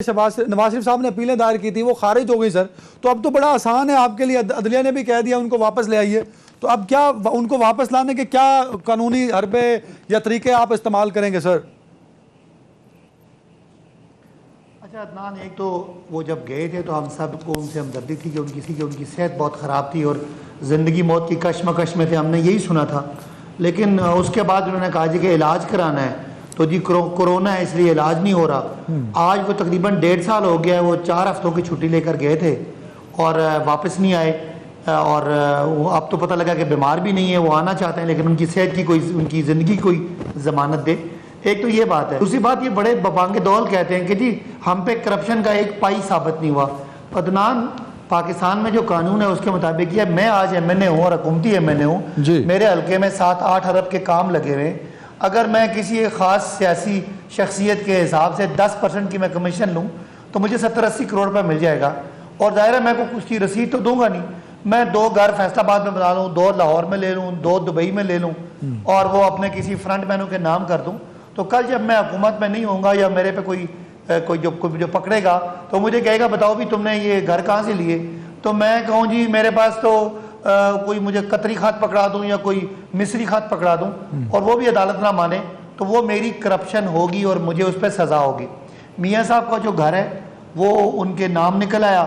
نواز شریف صاحب نے اپیلیں دائر کی تھی وہ خارج ہو گئی سر، تو اب تو بڑا آسان ہے آپ کے لیے، عدلیہ نے بھی کہہ دیا ان کو واپس لے آئیے، تو اب کیا ان کو واپس لانے کے کیا قانونی حربے یا طریقے آپ استعمال کریں گے سر؟ اچھا عدنان، ایک تو وہ جب گئے تھے تو ہم سب کو ان سے ہمدردی تھی کہ ان کی صحت بہت خراب تھی اور زندگی موت کی کشمکش میں تھے، ہم نے یہی سنا تھا، لیکن اس کے بعد انہوں نے کہا جی کہ علاج کرانا ہے تو جی کورونا ہے اس لیے علاج نہیں ہو رہا۔ آج وہ تقریباً 1.5 سال ہو گیا ہے، وہ 4 ہفتوں کی چھٹی لے کر گئے تھے اور واپس نہیں آئے، اور اب تو پتہ لگا کہ بیمار بھی نہیں ہے، وہ آنا چاہتے ہیں لیکن ان کی صحت کی کوئی، ان کی زندگی کوئی ضمانت دے۔ ایک تو یہ بات ہے، دوسری بات یہ بڑے ببانگ دول کہتے ہیں کہ جی ہم پہ کرپشن کا ایک پائی ثابت نہیں ہوا۔ عدنان، پاکستان میں جو قانون ہے اس کے مطابق یہ میں آج ایم این اے ہوں اور حکومتی ایم این اے ہوں، میرے حلقے میں 7-8 ارب کے کام لگے ہوئے، اگر میں کسی ایک خاص سیاسی شخصیت کے حساب سے 10% کی میں کمیشن لوں تو مجھے 70-80 کروڑ روپے مل جائے گا، اور ظاہر ہے میں کو اس کی رسید تو دوں گا نہیں، میں 2 گھر فیصل آباد میں بنا لوں، 2 لاہور میں لے لوں، 2 دبئی میں لے لوں اور وہ اپنے کسی فرنٹ مینوں کے نام کر دوں، تو کل جب میں حکومت میں نہیں ہوں گا یا میرے پہ کوئی جو پکڑے گا تو مجھے کہے گا بتاؤ بھی تم نے یہ گھر کہاں سے لیے، تو میں کہوں جی میرے پاس تو کوئی مجھے قطری خط پکڑا دوں یا کوئی مصری خط پکڑا دوں اور وہ بھی عدالت نہ مانے تو وہ میری کرپشن ہوگی اور مجھے اس پہ سزا ہوگی۔ میاں صاحب کا جو گھر ہے وہ ان کے نام نکل آیا،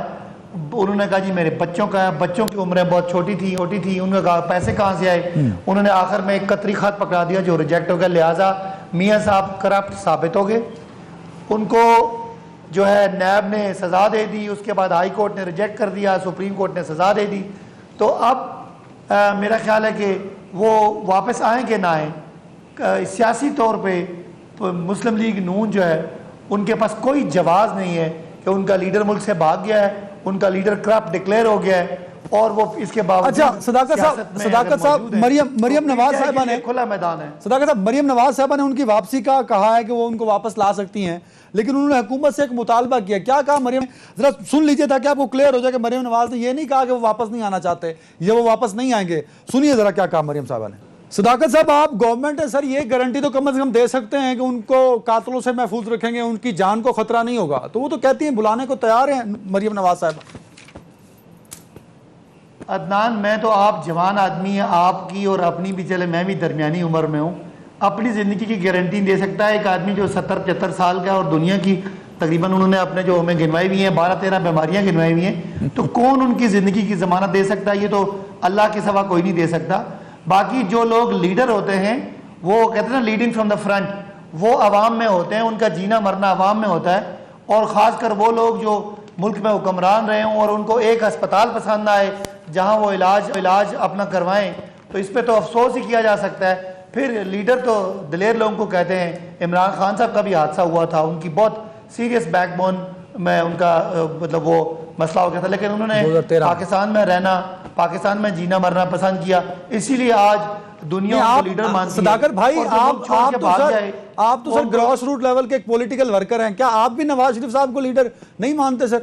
انہوں نے کہا جی میرے بچوں کا ہے، بچوں کی عمریں بہت چھوٹی تھی، انہوں نے کہا پیسے کہاں سے آئے، انہوں نے آخر میں ایک قطری خط پکڑا دیا جو ریجیکٹ ہو گیا، لہٰذا میاں صاحب کرپٹ ثابت ہو گئے، ان کو جو ہے نیب نے سزا دے دی، اس کے بعد ہائی کورٹ نے ریجیکٹ کر دیا، سپریم کورٹ نے سزا دے دی، تو اب میرا خیال ہے کہ وہ واپس آئیں کہ نہ آئیں، سیاسی طور پہ مسلم لیگ نون جو ہے ان کے پاس کوئی جواز نہیں ہے کہ ان کا لیڈر ملک سے بھاگ گیا ہے، ان کا لیڈر کرپٹ ڈکلیئر ہو گیا ہے اور وہ اس کے باوجود اچھا صداقت صاحب مریم نواز صاحبہ نے کھلا میدان ہے، صداقت صاحب مریم نواز صاحبہ نے ان کی واپسی کا کہا ہے کہ وہ ان کو واپس لا سکتی ہیں، لیکن انہوں نے حکومت سے ایک مطالبہ کیا، کیا کہا مریم؟ ذرا سن لیجئے تاکہ آپ کو کلیئر ہو جائے کہ مریم نواز نے یہ نہیں کہا کہ وہ واپس نہیں آنا چاہتے یا وہ واپس نہیں آئیں گے، سنیے ذرا کیا کہا مریم صاحبہ نے۔ صداقت صاحب آپ گورنمنٹ ہے سر، یہ گارنٹی تو کم از کم دے سکتے ہیں کہ ان کو قاتلوں سے محفوظ رکھیں گے، ان کی جان کو خطرہ نہیں ہوگا، تو وہ تو کہتی ہیں بلانے کو تیار ہیں مریم نواز صاحب۔ عدنان، میں تو آپ جوان آدمی ہیں، آپ کی اور اپنی بھی، چلے میں بھی درمیانی عمر میں ہوں، اپنی زندگی کی گارنٹی دے سکتا ہے ایک آدمی جو 70-75 سال کا اور دنیا کی تقریباً انہوں نے اپنے جو ہمیں گنوائی ہوئی ہیں 12-13 بیماریاں گنوائی ہوئی ہیں، تو کون ان کی زندگی کی ضمانت دے سکتا ہے؟ یہ تو اللہ کے سوا کوئی نہیں دے سکتا۔ باقی جو لوگ لیڈر ہوتے ہیں وہ کہتے ہیں نا لیڈنگ فرام دا فرنٹ، وہ عوام میں ہوتے ہیں، ان کا جینا مرنا عوام میں ہوتا ہے، اور خاص کر وہ لوگ جو ملک میں حکمران رہے ہوں اور ان کو ایک ہسپتال پسند آئے جہاں وہ علاج اپنا کروائیں، تو اس پہ تو افسوس ہی کیا جا سکتا ہے۔ پھر لیڈر تو دلیر لوگوں کو کہتے ہیں، عمران خان صاحب کا بھی حادثہ ہوا تھا، ان کی بہت سیریس بیک بون میں ان کا مطلب وہ مسئلہ ہو گیا تھا، لیکن انہوں نے پاکستان میں رہنا، پاکستان میں جینا مرنا پسند کیا، اسی لیے آج دنیا کو لیڈر مانتی ہے۔ صداقت بھائی آپ تو سر گراس روٹ لیول کے ایک پولیٹیکل ورکر ہیں، کیا آپ بھی نواز شریف صاحب کو لیڈر نہیں مانتے سر؟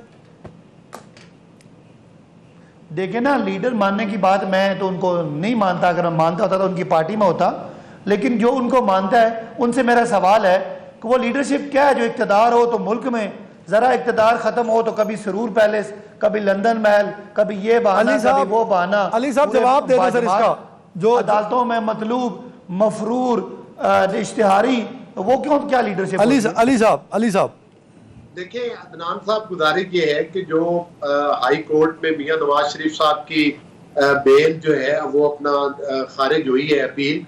دیکھیں نا، لیڈر ماننے کی بات میں تو ان کو نہیں مانتا، اگر میں مانتا ہوتا تو ان کی پارٹی میں ہوتا، لیکن جو ان کو مانتا ہے ان سے میرا سوال ہے کہ وہ لیڈرشپ کیا ہے؟ جو اقتدار ہو تو ملک میں ذرا اقتدار ختم ہو تو کبھی سرور پیلیس، کبھی لندن محل، کبھی یہ بہانہ کبھی وہ بہانہ، علی صاحب جواب دے دیں سر اس کا، جو عدالتوں میں مطلوب مفرور اشتہاری، وہ کیوں کیا لیڈرشپ؟ علی صاحب دیکھیں عدنان صاحب، گزارش یہ ہے کہ جو ہائی کورٹ میں میاں نواز شریف صاحب کی بیل جو ہے وہ اپنا خارج ہوئی ہے اپیل،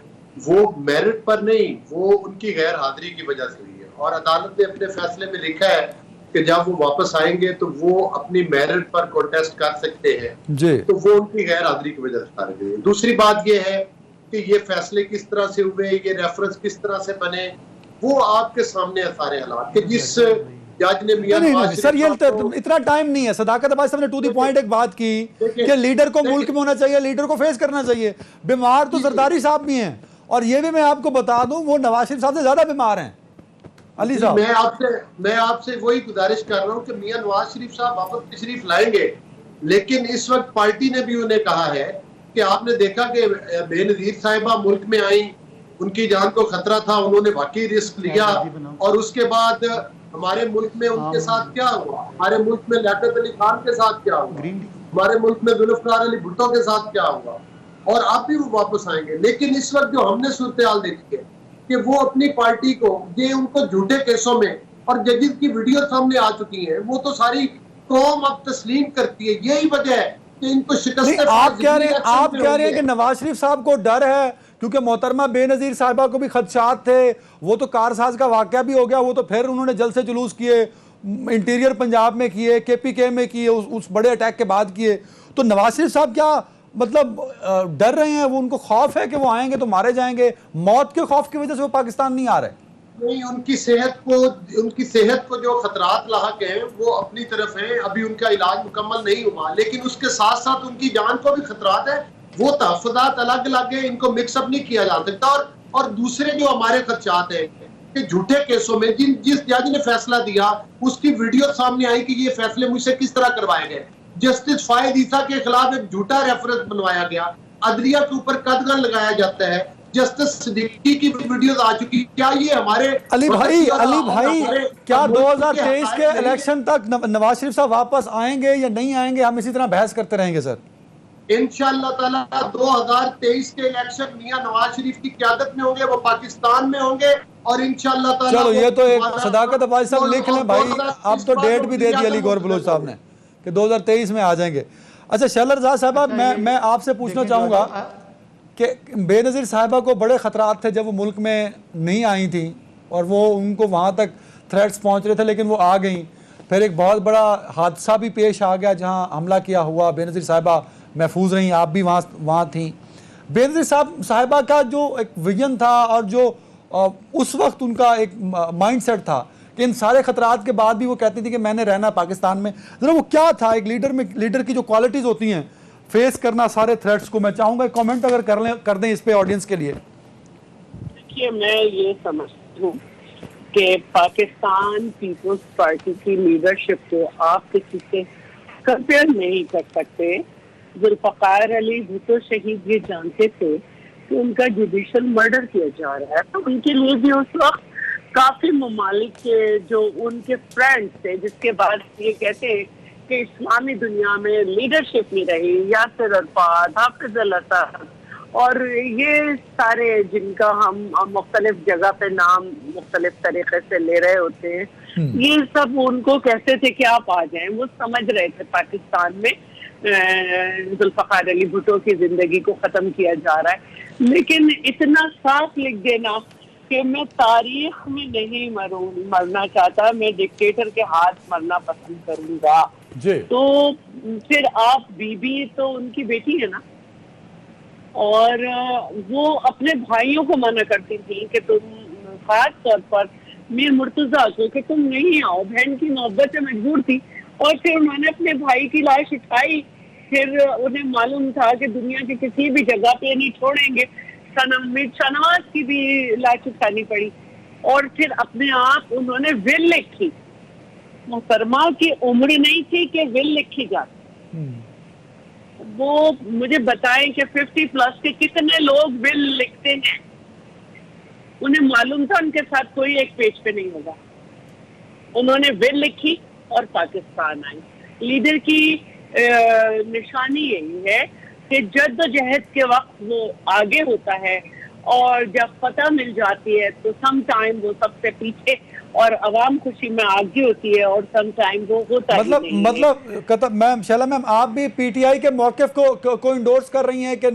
وہ میرٹ پر نہیں، وہ ان کی غیر حاضری کی وجہ سے ہوئی ہے، اور عدالت نے اپنے فیصلے میں لکھا ہے کہ جب وہ واپس آئیں گے تو وہ اپنی میرٹ پر کانٹیسٹ کر سکتے ہیں، تو وہ ان کی غیر حاضری کی وجہ سے خارج ہوئی ہے۔ دوسری بات یہ ہے کہ یہ فیصلے کس طرح سے ہوئے، یہ ریفرنس کس طرح سے بنے، وہ آپ کے سامنے ہے سارے حالات، کہ جس جج نے میاں نواز سر یہ اتنا ٹائم نہیں ہے۔ صداقت عباس صاحب نے ٹو دی پوائنٹ ایک بات کی کہ لیڈر کو ملک میں ہونا چاہیے، لیڈر کو فیس کرنا چاہیے، بیمار تو زرداری صاحب بھی ہیں، اور یہ بھی میں آپ کو بتا دوں وہ نواز شریف صاحب سے زیادہ بیمار ہیں۔ علی صاحب میں آپ سے وہی گزارش کر رہا ہوں کہ میاں نواز شریف صاحب واپس تشریف لائیں گے، لیکن اس وقت پارٹی نے بھی انہیں کہا ہے کہ آپ نے دیکھا کہ بے نظیر صاحبہ ملک میں آئیں، ان کی جان کو خطرہ تھا، انہوں نے واقعی رسک لیا، اور اس کے بعد ہمارے ملک میں ان کے ساتھ کیا ہوا, ہمارے ملک میں لیاقت علی خان کے ساتھ کیا ہوا, ہمارے ملک میں ذوالفقار علی بھٹو کے ساتھ کیا ہوا, اور اب بھی وہ واپس آئیں گے. لیکن اس وقت جو ہم نے صورتحال دیکھی ہے کہ وہ اپنی پارٹی کو, یہ ان کو جھوٹے کیسوں میں, اور جدید کی ویڈیو سامنے آ چکی ہیں, وہ تو ساری قوم اب تسلیم کرتی ہے. یہی وجہ ہے کہ ان کو شکست. آپ کہہ رہے ہیں کہ نواز شریف صاحب کو ڈر ہے کیونکہ محترمہ بے نظیر صاحبہ کو بھی خدشات تھے, وہ تو کارساز کا واقعہ بھی ہو گیا, وہ تو پھر انہوں نے جلسے جلوس کیے, انٹیریئر پنجاب میں کیے, کے پی کے میں کیے, اس بڑے اٹیک کے بعد کیے. تو نواز شریف صاحب کیا مطلب ڈر رہے ہیں, وہ ان کو خوف ہے کہ وہ آئیں گے تو مارے جائیں گے, موت کے خوف کی وجہ سے وہ پاکستان نہیں آ رہے؟ نہیں, ان کی صحت کو جو خطرات لاحق ہیں وہ اپنی طرف ہیں, ابھی ان کا علاج مکمل نہیں ہوا, لیکن اس کے ساتھ ساتھ ان کی جان کو بھی خطرات ہیں. وہ تحفظات الگ الگ ہیں, ان کو مکس اپ نہیں کیا جا سکتا. اور دوسرے جو ہمارے خدشات ہیں کہ جھوٹے کیسوں میں جس جج نے فیصلہ دیا اس کی ویڈیو سامنے آئی کہ یہ فیصلے مجھ سے کس طرح کروائے گئے. جسٹس فائد عیسیٰ کے خلاف ایک جھوٹا ریفرنس بنوایا گیا, عدلیہ کے اوپر قدغن لگایا جاتا ہے, جسٹس صدیقی کی ویڈیوز آ چکی. کیا یہ ہمارے علی بھائی کیا 2023 کے الیکشن تک نواز شریف صاحب واپس آئیں گے یا نہیں آئیں گے؟ ہم اسی طرح بحث کرتے رہیں گے سر. انشاءاللہ تعالیٰ 2023 کے الیکشن میاں نواز شریف کی قیادت میں ہوں گے, وہ پاکستان میں ہوں گے, اور انشاءاللہ تعالیٰ. چلو یہ تو ایک صداقت عباس صاحب لکھ لیں بھائی, اب تو ڈیٹ بھی دے دی علی گور بلوچ صاحب نے کہ 2023 میں آ جائیں گے. اچھا شیلا رضا صاحبہ, میں آپ سے پوچھنا چاہوں گا کہ بے نظیر صاحبہ کو بڑے خطرات تھے جب وہ ملک میں نہیں آئی تھیں, اور وہ ان کو وہاں تک تھریٹس پہنچ رہے تھے, لیکن وہ آ گئیں. پھر ایک بہت بڑا حادثہ بھی پیش آ گیا جہاں حملہ کیا ہوا, بے نظیر صاحبہ محفوظ رہیں, آپ بھی وہاں تھیں. بے نظیر صاحبہ کا جو ایک ویژن تھا اور جو اس وقت ان کا ایک مائنڈ سیٹ تھا کہ ان سارے خطرات کے بعد بھی وہ کہتی تھی کہ میں نے رہنا پاکستان میں, ذرا وہ کیا تھا ایک لیڈر کی جو کوالٹیز ہوتی ہیں فیس کرنا سارے تھریٹس کو؟ میں چاہوں گا کامنٹ اگر کر دیں اس پہ آڈینس کے لیے. دیکھیے, میں یہ سمجھتی ہوں کہ پاکستان پیپلز پارٹی کی لیڈرشپ کو آپ کسی سے کمپیئر نہیں کر سکتے. ذوالفقار علی بھٹو شہید یہ جانتے تھے کہ ان کا جوڈیشل مرڈر کیا جا رہا ہے, تو ان کے لیے بھی اس وقت کافی ممالک کے جو ان کے فرینڈز تھے, جس کے بعد یہ کہتے ہیں کہ اسلامی دنیا میں لیڈرشپ نہیں رہی, یاسر عرفات, حافظ الاسد, اور یہ سارے جن کا ہم مختلف جگہ پہ نام مختلف طریقے سے لے رہے ہوتے ہیں, یہ سب ان کو کہتے تھے کہ آپ آ جائیں. وہ سمجھ رہے تھے پاکستان میں ذوالفقار علی بھٹو کی زندگی کو ختم کیا جا رہا ہے. لیکن اتنا صاف لکھ دینا کہ میں تاریخ میں نہیں مرنا چاہتا, میں ڈکٹیٹر کے ہاتھ مرنا پسند کروں گا. تو پھر آپ بی تو ان کی بیٹی ہے نا, اور وہ اپنے بھائیوں کو منع کرتی تھی کہ تم, خاص طور پر میر مرتضیٰ کو, کہ تم نہیں آؤ. بہن کی محبت سے مجبور تھی, اور پھر انہوں نے اپنے بھائی کی لاش اٹھائی. پھر انہیں معلوم تھا کہ دنیا کی کسی بھی جگہ پہ نہیں چھوڑیں گے, شاہنواز کی بھی لاش اٹھانی پڑی. اور پھر اپنے آپ انہوں نے ول لکھی. محترمہ کی عمر نہیں تھی کہ ول لکھی جاتی. وہ مجھے بتائیں کہ 50+ کے کتنے لوگ ول لکھتے ہیں. انہیں معلوم تھا ان کے ساتھ کوئی ایک پیج پہ نہیں ہوگا. انہوں نے ول لکھی اور پاکستان آئی. لیڈر کی نشانی یہی ہے کہ جد و جہد کے وقت وہ آگے ہوتا ہے, اور جب فتح مل جاتی ہے تو سم ٹائم وہ سب سے پیچھے, اور عوام خوشی میں آگے ہوتی ہے, اور سم ٹائم وہ ہوتا ہی نہیں ہے. مطلب میم شیلا میم, آپ بھی پی ٹی آئی کے موقف کو انڈورس کر رہی ہیں کہ